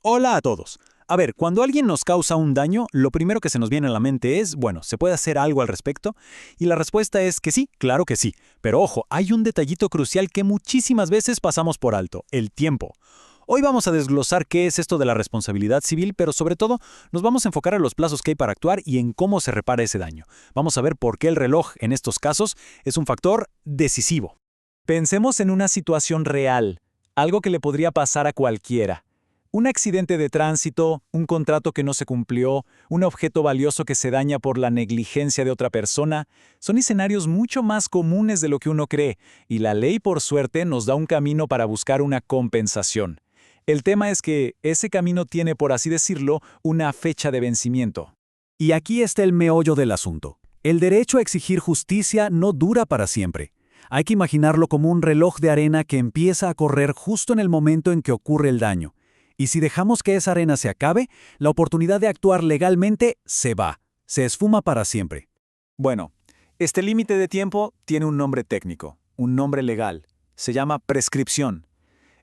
Hola a todos. A ver, cuando alguien nos causa un daño, lo primero que se nos viene a la mente es, bueno, ¿se puede hacer algo al respecto? Y la respuesta es que sí, claro que sí. Pero ojo, hay un detallito crucial que muchísimas veces pasamos por alto, el tiempo. Hoy vamos a desglosar qué es esto de la responsabilidad civil, pero sobre todo nos vamos a enfocar en los plazos que hay para actuar y en cómo se repara ese daño. Vamos a ver por qué el reloj, en estos casos, es un factor decisivo. Pensemos en una situación real, algo que le podría pasar a cualquiera. Un accidente de tránsito, un contrato que no se cumplió, un objeto valioso que se daña por la negligencia de otra persona, son escenarios mucho más comunes de lo que uno cree, y la ley, por suerte, nos da un camino para buscar una compensación. El tema es que ese camino tiene, por así decirlo, una fecha de vencimiento. Y aquí está el meollo del asunto. El derecho a exigir justicia no dura para siempre. Hay que imaginarlo como un reloj de arena que empieza a correr justo en el momento en que ocurre el daño. Y si dejamos que esa arena se acabe, la oportunidad de actuar legalmente se va, se esfuma para siempre. Bueno, este límite de tiempo tiene un nombre técnico, un nombre legal. Se llama prescripción.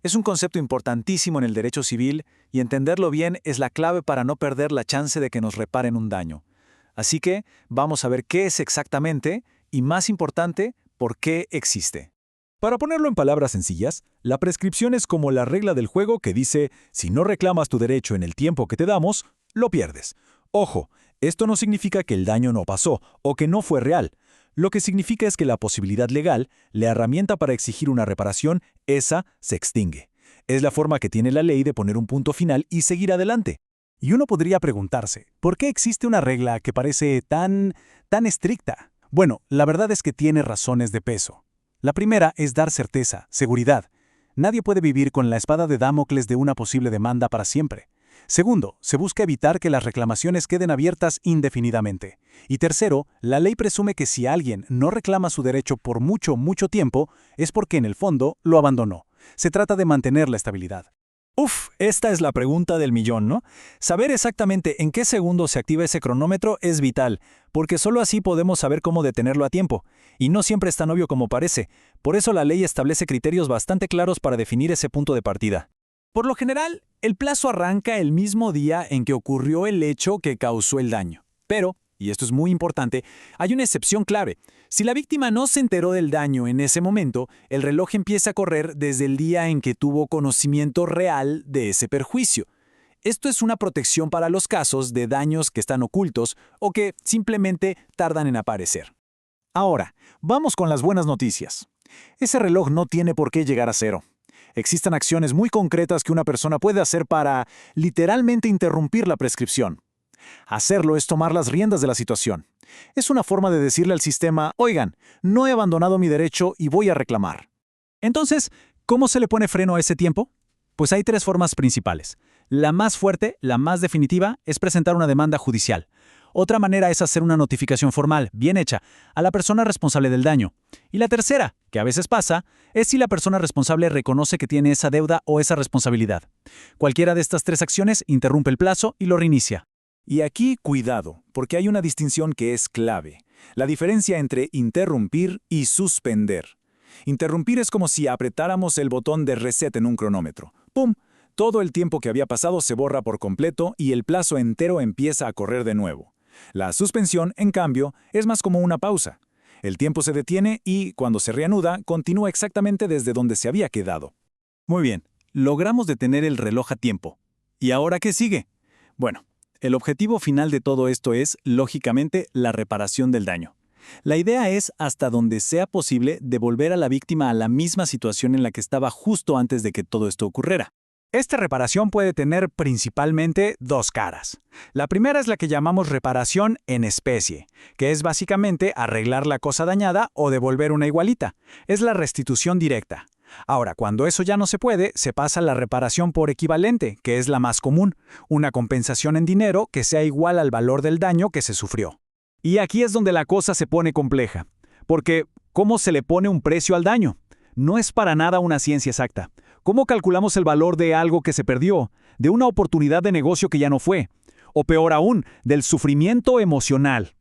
Es un concepto importantísimo en el derecho civil y entenderlo bien es la clave para no perder la chance de que nos reparen un daño. Así que vamos a ver qué es exactamente y, más importante, por qué existe. Para ponerlo en palabras sencillas, la prescripción es como la regla del juego que dice, si no reclamas tu derecho en el tiempo que te damos, lo pierdes. Ojo, esto no significa que el daño no pasó o que no fue real. Lo que significa es que la posibilidad legal, la herramienta para exigir una reparación, esa se extingue. Es la forma que tiene la ley de poner un punto final y seguir adelante. Y uno podría preguntarse, ¿por qué existe una regla que parece tan estricta? Bueno, la verdad es que tiene razones de peso. La primera es dar certeza, seguridad. Nadie puede vivir con la espada de Damocles de una posible demanda para siempre. Segundo, se busca evitar que las reclamaciones queden abiertas indefinidamente. Y tercero, la ley presume que si alguien no reclama su derecho por mucho tiempo, es porque en el fondo lo abandonó. Se trata de mantener la estabilidad. Esta es la pregunta del millón, ¿no? Saber exactamente en qué segundo se activa ese cronómetro es vital, porque solo así podemos saber cómo detenerlo a tiempo. Y no siempre es tan obvio como parece. Por eso la ley establece criterios bastante claros para definir ese punto de partida. Por lo general, el plazo arranca el mismo día en que ocurrió el hecho que causó el daño. Pero, y esto es muy importante, hay una excepción clave. Si la víctima no se enteró del daño en ese momento, el reloj empieza a correr desde el día en que tuvo conocimiento real de ese perjuicio. Esto es una protección para los casos de daños que están ocultos o que simplemente tardan en aparecer. Ahora, vamos con las buenas noticias. Ese reloj no tiene por qué llegar a cero. Existen acciones muy concretas que una persona puede hacer para, literalmente, interrumpir la prescripción. Hacerlo es tomar las riendas de la situación. Es una forma de decirle al sistema, oigan, no he abandonado mi derecho y voy a reclamar. Entonces, ¿cómo se le pone freno a ese tiempo? Pues hay tres formas principales. La más fuerte, la más definitiva, es presentar una demanda judicial. Otra manera es hacer una notificación formal, bien hecha, a la persona responsable del daño. Y la tercera, que a veces pasa, es si la persona responsable reconoce que tiene esa deuda o esa responsabilidad. Cualquiera de estas tres acciones interrumpe el plazo y lo reinicia. Y aquí, cuidado, porque hay una distinción que es clave. La diferencia entre interrumpir y suspender. Interrumpir es como si apretáramos el botón de reset en un cronómetro. ¡Pum! Todo el tiempo que había pasado se borra por completo y el plazo entero empieza a correr de nuevo. La suspensión, en cambio, es más como una pausa. El tiempo se detiene y, cuando se reanuda, continúa exactamente desde donde se había quedado. Muy bien, logramos detener el reloj a tiempo. ¿Y ahora qué sigue? Bueno, el objetivo final de todo esto es, lógicamente, la reparación del daño. La idea es, hasta donde sea posible, devolver a la víctima a la misma situación en la que estaba justo antes de que todo esto ocurriera. Esta reparación puede tener principalmente dos caras. La primera es la que llamamos reparación en especie, que es básicamente arreglar la cosa dañada o devolver una igualita. Es la restitución directa. Ahora, cuando eso ya no se puede, se pasa a la reparación por equivalente, que es la más común, una compensación en dinero que sea igual al valor del daño que se sufrió. Y aquí es donde la cosa se pone compleja, porque ¿cómo se le pone un precio al daño? No es para nada una ciencia exacta. ¿Cómo calculamos el valor de algo que se perdió, de una oportunidad de negocio que ya no fue? O peor aún, del sufrimiento emocional.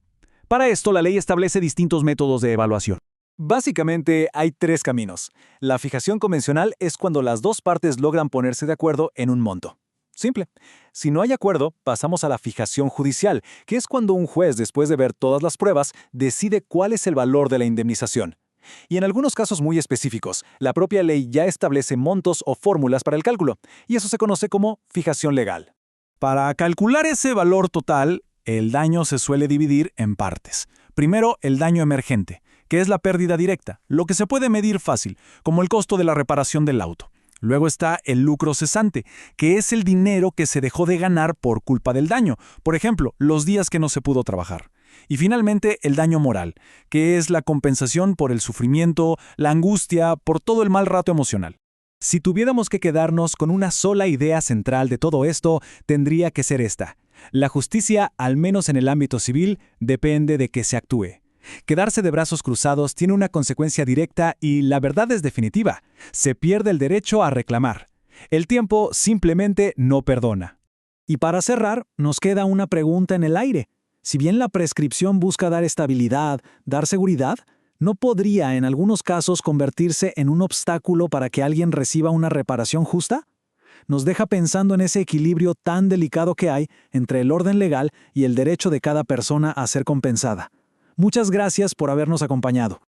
Para esto, la ley establece distintos métodos de evaluación. Básicamente, hay tres caminos. La fijación convencional es cuando las dos partes logran ponerse de acuerdo en un monto. Simple. Si no hay acuerdo, pasamos a la fijación judicial, que es cuando un juez, después de ver todas las pruebas, decide cuál es el valor de la indemnización. Y en algunos casos muy específicos, la propia ley ya establece montos o fórmulas para el cálculo, y eso se conoce como fijación legal. Para calcular ese valor total, el daño se suele dividir en partes. Primero, el daño emergente, que es la pérdida directa, lo que se puede medir fácil, como el costo de la reparación del auto. Luego está el lucro cesante, que es el dinero que se dejó de ganar por culpa del daño, por ejemplo, los días que no se pudo trabajar. Y finalmente, el daño moral, que es la compensación por el sufrimiento, la angustia, por todo el mal rato emocional. Si tuviéramos que quedarnos con una sola idea central de todo esto, tendría que ser esta. La justicia, al menos en el ámbito civil, depende de que se actúe. Quedarse de brazos cruzados tiene una consecuencia directa y la verdad es definitiva. Se pierde el derecho a reclamar. El tiempo simplemente no perdona. Y para cerrar, nos queda una pregunta en el aire. Si bien la prescripción busca dar estabilidad, dar seguridad, ¿no podría en algunos casos convertirse en un obstáculo para que alguien reciba una reparación justa? Nos deja pensando en ese equilibrio tan delicado que hay entre el orden legal y el derecho de cada persona a ser compensada. Muchas gracias por habernos acompañado.